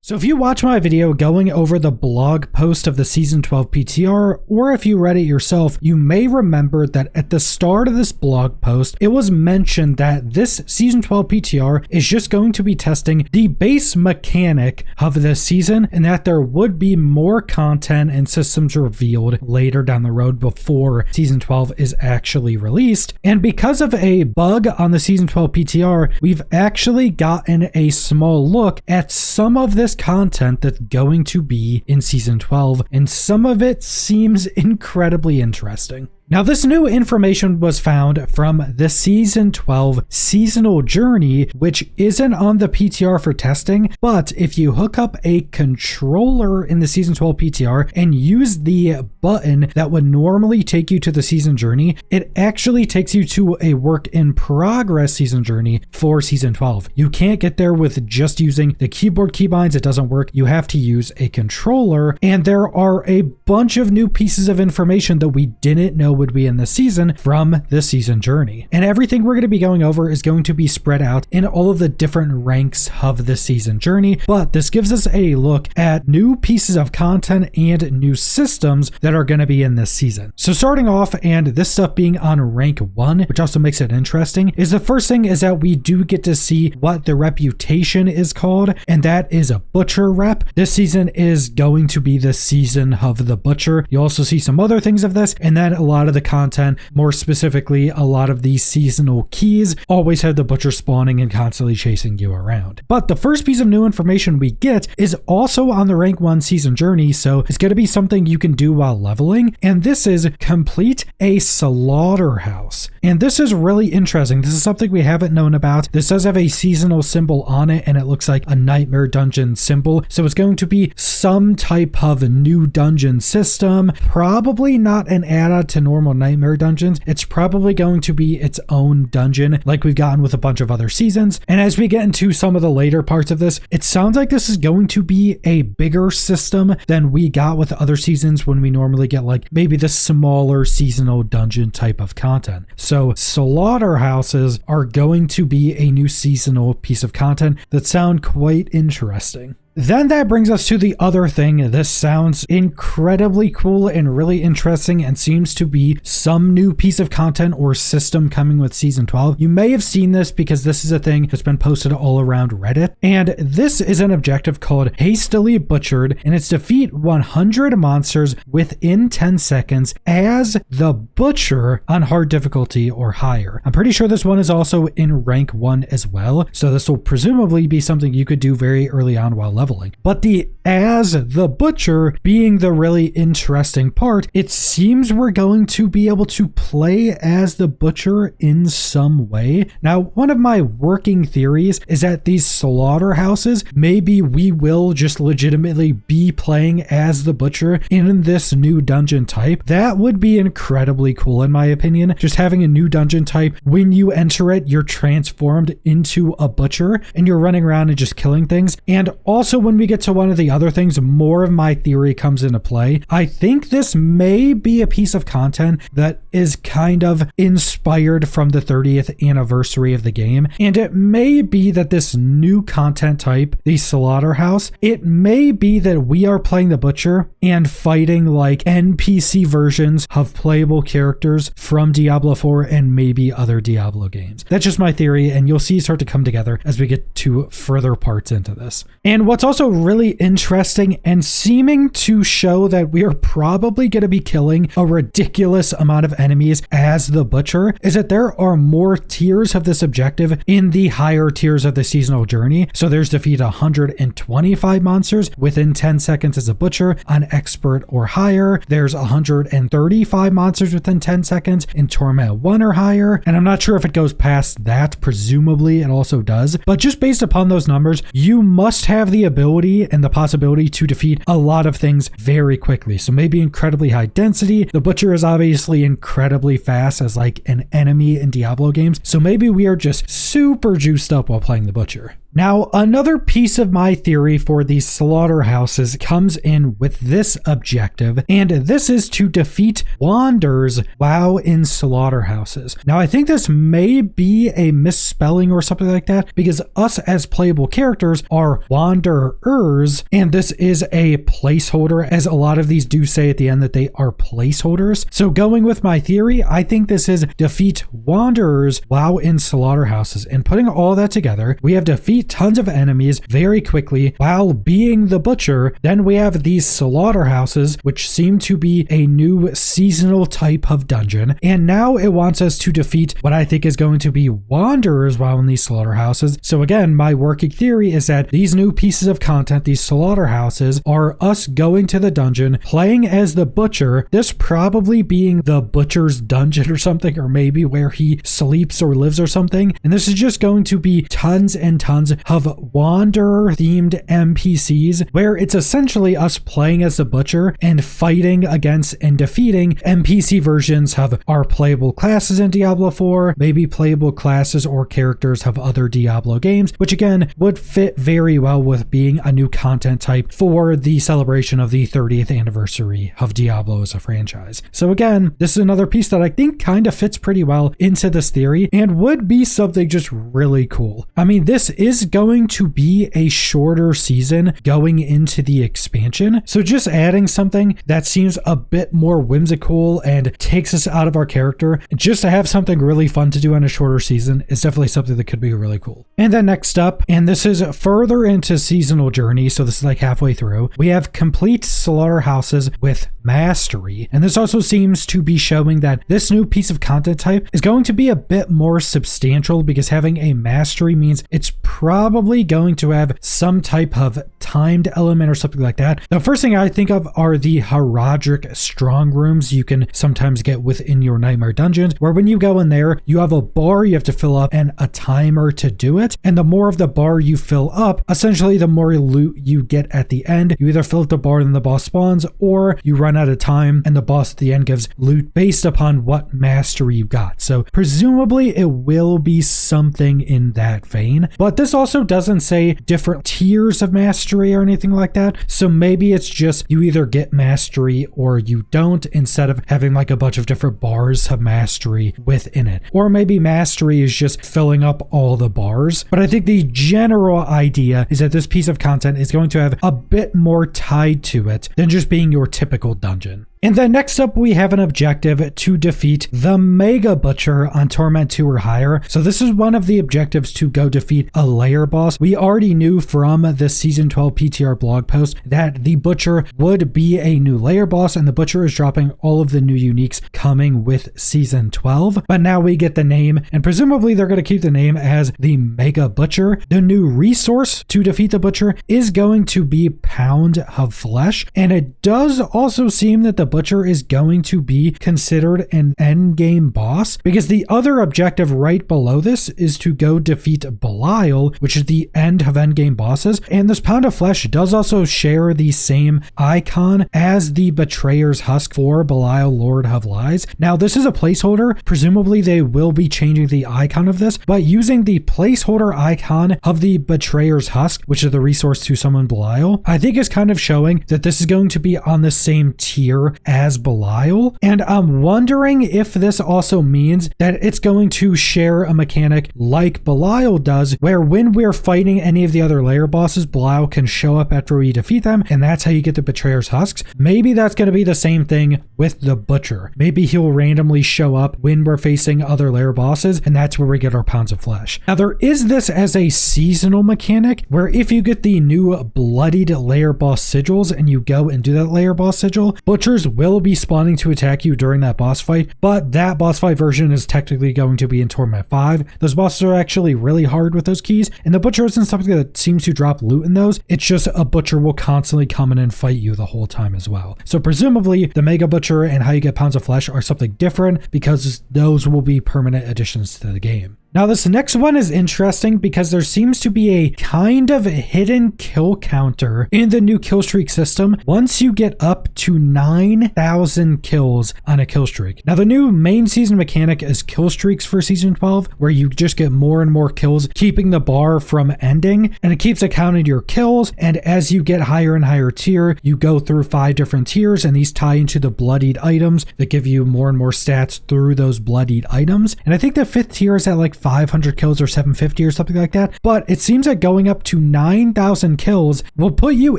So if you watch my video going over the blog post of the Season 12 PTR, or if you read it yourself, you may remember that at the start of this blog post, it was mentioned that this Season 12 PTR is just going to be testing the base mechanic of this season, and that there would be more content and systems revealed later down the road before Season 12 is actually released. And because of a bug on the Season 12 PTR, we've actually gotten a small look at some of this content that's going to be in Season 12, and some of it seems incredibly interesting. Now, this new information was found from the Season 12 seasonal journey, which isn't on the PTR for testing, but if you hook up a controller in the Season 12 PTR and use the button that would normally take you to the season journey, it actually takes you to a work in progress season journey for Season 12. You can't get there with just using the keyboard keybinds. It doesn't work. You have to use a controller, and there are a bunch of new pieces of information that we didn't know would be in this season from the season journey. And everything we're going to be going over is going to be spread out in all of the different ranks of the season journey, but this gives us a look at new pieces of content and new systems that are going to be in this season. So starting off, and this stuff being on rank 1, which also makes it interesting, is the first thing is that we do get to see what the reputation is called, and that is a butcher rep. This season is going to be the season of the butcher. You also see some other things of this, and then a lot of the content, more specifically a lot of these seasonal keys, always have the butcher spawning and constantly chasing you around. But the first piece of new information we get is also on the rank 1 season journey, so it's going to be something you can do while leveling, and this is complete a Slaughterhouse. And this is really interesting. This is something we haven't known about. This does have a seasonal symbol on it, and it looks like a nightmare dungeon symbol, so it's going to be some type of new dungeon system, probably not an add-on to normal nightmare dungeons. It's probably going to be its own dungeon like we've gotten with a bunch of other seasons. And as we get into some of the later parts of this, it sounds like this is going to be a bigger system than we got with other seasons when we normally get like maybe the smaller seasonal dungeon type of content. So Slaughterhouses are going to be a new seasonal piece of content that sound quite interesting. Then that brings us to the other thing. This sounds incredibly cool and really interesting and seems to be some new piece of content or system coming with Season 12. You may have seen this because this is a thing that's been posted all around Reddit. And this is an objective called Hastily Butchered, and it's defeat 100 monsters within 10 seconds as the Butcher on hard difficulty or higher. I'm pretty sure this one is also in rank 1 as well, so this will presumably be something you could do very early on while leveling. But the as the Butcher being the really interesting part, it seems we're going to be able to play as the Butcher in some way. Now, one of my working theories is that these Slaughterhouses, maybe we will just legitimately be playing as the Butcher in this new dungeon type. That would be incredibly cool in my opinion. Just having a new dungeon type, when you enter it, you're transformed into a Butcher and you're running around and just killing things. And also when we get to one of the other things, more of my theory comes into play. I think this may be a piece of content that is kind of inspired from the 30th anniversary of the game. And it may be that this new content type, the Slaughterhouse, it may be that we are playing the Butcher and fighting like NPC versions of playable characters from Diablo 4 and maybe other Diablo games. That's just my theory, and you'll see it start to come together as we get to further parts into this. And what's also really interesting and seeming to show that we are probably going to be killing a ridiculous amount of enemies as the Butcher is that there are more tiers of this objective in the higher tiers of the seasonal journey. So there's defeat 125 monsters within 10 seconds as a Butcher on expert or higher. There's 135 monsters within 10 seconds in Torment 1 or higher. And I'm not sure if it goes past that. Presumably it also does. But just based upon those numbers, you must have the ability and the possibility to defeat a lot of things very quickly. So maybe incredibly high density. The Butcher is obviously incredibly fast as like an enemy in Diablo games. So maybe we are just super juiced up while playing the Butcher. Now, another piece of my theory for these slaughterhouses comes in with this objective, and this is to defeat Wanders while in slaughterhouses. Now, I think this may be a misspelling or something like that, because us as playable characters are Wanderers, and this is a placeholder, as a lot of these do say at the end that they are placeholders. So going with my theory, I think this is defeat Wanderers while in slaughterhouses, and putting all that together, we have defeat tons of enemies very quickly while being the butcher. Then we have these slaughterhouses, which seem to be a new seasonal type of dungeon, and now it wants us to defeat what I think is going to be Wanderers while in these slaughterhouses. So again, my working theory is that these new pieces of content, these slaughterhouses, are us going to the dungeon, playing as the butcher, this probably being the butcher's dungeon or something, or maybe where he sleeps or lives or something, and this is just going to be tons and tons of Wanderer themed NPCs, where it's essentially us playing as the butcher and fighting against and defeating NPC versions of our playable classes in Diablo 4, maybe playable classes or characters of other Diablo games, which again would fit very well with being a new content type for the celebration of the 30th anniversary of Diablo as a franchise. So again, this is another piece that I think kind of fits pretty well into this theory and would be something just really cool. I mean, this is going to be a shorter season going into the expansion, so just adding something that seems a bit more whimsical and takes us out of our character just to have something really fun to do on a shorter season is definitely something that could be really cool. And then next up, and this is further into seasonal journey, so this is like halfway through, we have complete slaughterhouses with mastery, and this also seems to be showing that this new piece of content type is going to be a bit more substantial, because having a mastery means it's probably going to have some type of timed element or something like that. The first thing I think of are the Haradric strong rooms you can sometimes get within your Nightmare dungeons, where when you go in there, you have a bar you have to fill up and a timer to do it, and the more of the bar you fill up, essentially the more loot you get at the end. You either fill up the bar and the boss spawns, or you run out of time and the boss at the end gives loot based upon what mastery you got. So presumably it will be something in that vein, but this also doesn't say different tiers of mastery or anything like that, so maybe it's just you either get mastery or you don't, instead of having like a bunch of different bars of mastery within it. Or maybe mastery is just filling up all the bars, but I think the general idea is that this piece of content is going to have a bit more tied to it than just being your typical dungeon. And then next up, we have an objective to defeat the Mega Butcher on Torment 2 or higher. So this is one of the objectives, to go defeat a lair boss. We already knew from the Season 12 PTR blog post that the Butcher would be a new lair boss, and the Butcher is dropping all of the new uniques coming with Season 12. But now we get the name, and presumably they're going to keep the name as the Mega Butcher. The new resource to defeat the Butcher is going to be Pound of Flesh, and it does also seem that the Butcher is going to be considered an endgame boss, because the other objective right below this is to go defeat Belial, which is the end of endgame bosses, and this Pound of Flesh does also share the same icon as the Betrayer's Husk for Belial, Lord of Lies. Now this is a placeholder, presumably they will be changing the icon of this, but using the placeholder icon of the Betrayer's Husk, which is the resource to summon Belial, I think is kind of showing that this is going to be on the same tier as Belial, and I'm wondering if this also means that it's going to share a mechanic like Belial does, where when we're fighting any of the other lair bosses, Belial can show up after we defeat them, and that's how you get the Betrayer's Husks. Maybe that's going to be the same thing with the Butcher. Maybe he'll randomly show up when we're facing other lair bosses, and that's where we get our Pounds of Flesh. Now there is this as a seasonal mechanic, where if you get the new bloodied lair boss sigils and you go and do that lair boss sigil, Butchers will be spawning to attack you during that boss fight, but that boss fight version is technically going to be in Torment 5. Those bosses are actually really hard with those keys, and the Butcher isn't something that seems to drop loot in those. It's just a Butcher will constantly come in and fight you the whole time as well. So presumably the Mega Butcher and how you get Pounds of Flesh are something different, because those will be permanent additions to the game. Now this next one is interesting because there seems to be a kind of hidden kill counter in the new Killstreak system once you get up to 9,000 kills on a Killstreak. Now the new main season mechanic is Killstreaks for season 12, where you just get more and more kills, keeping the bar from ending, and it keeps accounting your kills. And as you get higher and higher tier, you go through 5 different tiers, and these tie into the bloodied items that give you more and more stats through those bloodied items. And I think the 5th tier is at like 500 kills or 750 or something like that. But it seems that going up to 9,000 kills will put you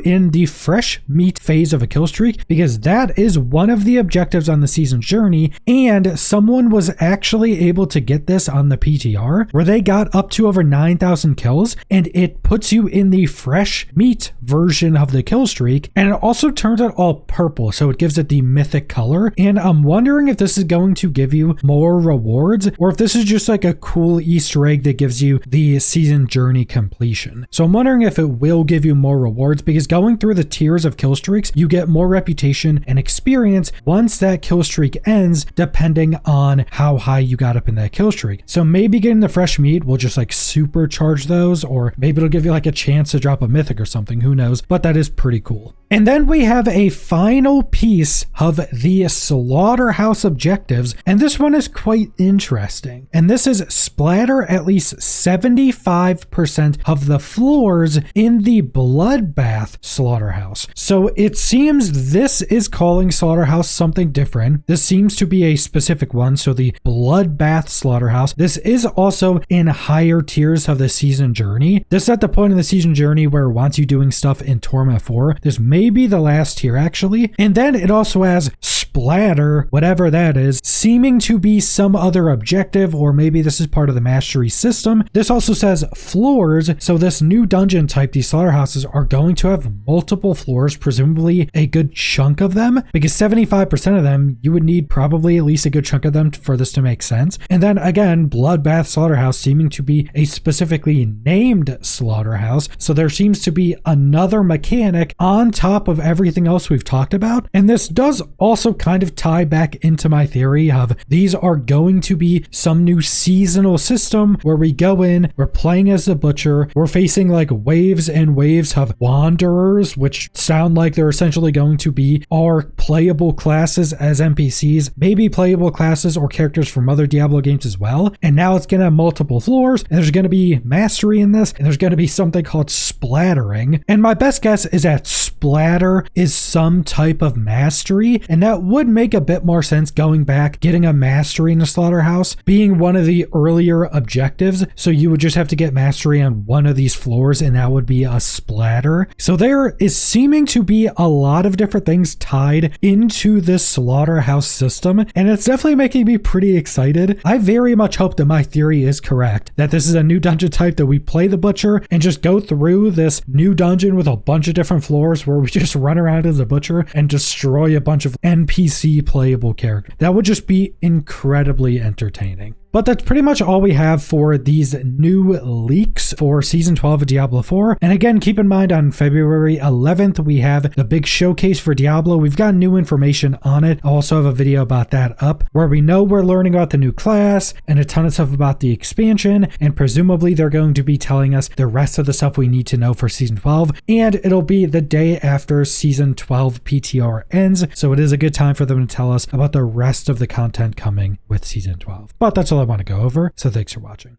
in the fresh meat phase of a kill streak, because that is one of the objectives on the season journey. And someone was actually able to get this on the PTR where they got up to over 9,000 kills, and it puts you in the fresh meat version of the kill streak. And it also turns it all purple, so it gives it the mythic color. And I'm wondering if this is going to give you more rewards, or if this is just like a cool Easter egg that gives you the season journey completion. So I'm wondering if it will give you more rewards, because going through the tiers of kill streaks, you get more reputation and experience once that kill streak ends, depending on how high you got up in that kill streak. So maybe getting the fresh meat will just like supercharge those, or maybe it'll give you like a chance to drop a mythic or something, who knows, but that is pretty cool. And then we have a final piece of the Slaughterhouse objectives, and this one is quite interesting. And this is splatter at least 75% of the floors in the Bloodbath Slaughterhouse. So it seems this is calling Slaughterhouse something different. This seems to be a specific one, so the Bloodbath Slaughterhouse. This is also in higher tiers of the season journey. This is at the point in the season journey where once you doing stuff in Torment 4, this may be the last tier actually. And then it also has splatter, whatever that is, seeming to be some other objective, or maybe this is part of the mastery system. This also says floors, so this new dungeon type, these slaughterhouses, are going to have multiple floors, presumably a good chunk of them, because 75% of them, you would need probably at least a good chunk of them for this to make sense. And then again, Bloodbath Slaughterhouse seeming to be a specifically named slaughterhouse, so there seems to be another mechanic on top of everything else we've talked about. And this does also kind of tie back into my theory of these are going to be some new seasonal system where we go in, we're playing as the butcher, we're facing like waves and waves of wanderers, which sound like they're essentially going to be our playable classes as NPCs, maybe playable classes or characters from other Diablo games as well. And now it's going to have multiple floors, and there's going to be mastery in this, and there's going to be something called splattering. And my best guess is that splatter is some type of mastery, and that would make a bit more sense going back, getting a mastery in the Slaughterhouse being one of the earlier objectives. So you would just have to get mastery on one of these floors, and that would be a splatter. So there is seeming to be a lot of different things tied into this Slaughterhouse system, and it's definitely making me pretty excited. I very much hope that my theory is correct, that this is a new dungeon type that we play the butcher and just go through this new dungeon with a bunch of different floors where we just run around as a butcher and destroy a bunch of NPC playable characters. That would just be incredibly entertaining. But that's pretty much all we have for these new leaks for Season 12 of Diablo 4. And again, keep in mind on February 11th, we have the big showcase for Diablo. We've got new information on it. I also have a video about that up where we know we're learning about the new class and a ton of stuff about the expansion. And presumably they're going to be telling us the rest of the stuff we need to know for Season 12. And it'll be the day after Season 12 PTR ends. So it is a good time for them to tell us about the rest of the content coming with Season 12. But that's all I want to go over, so thanks for watching.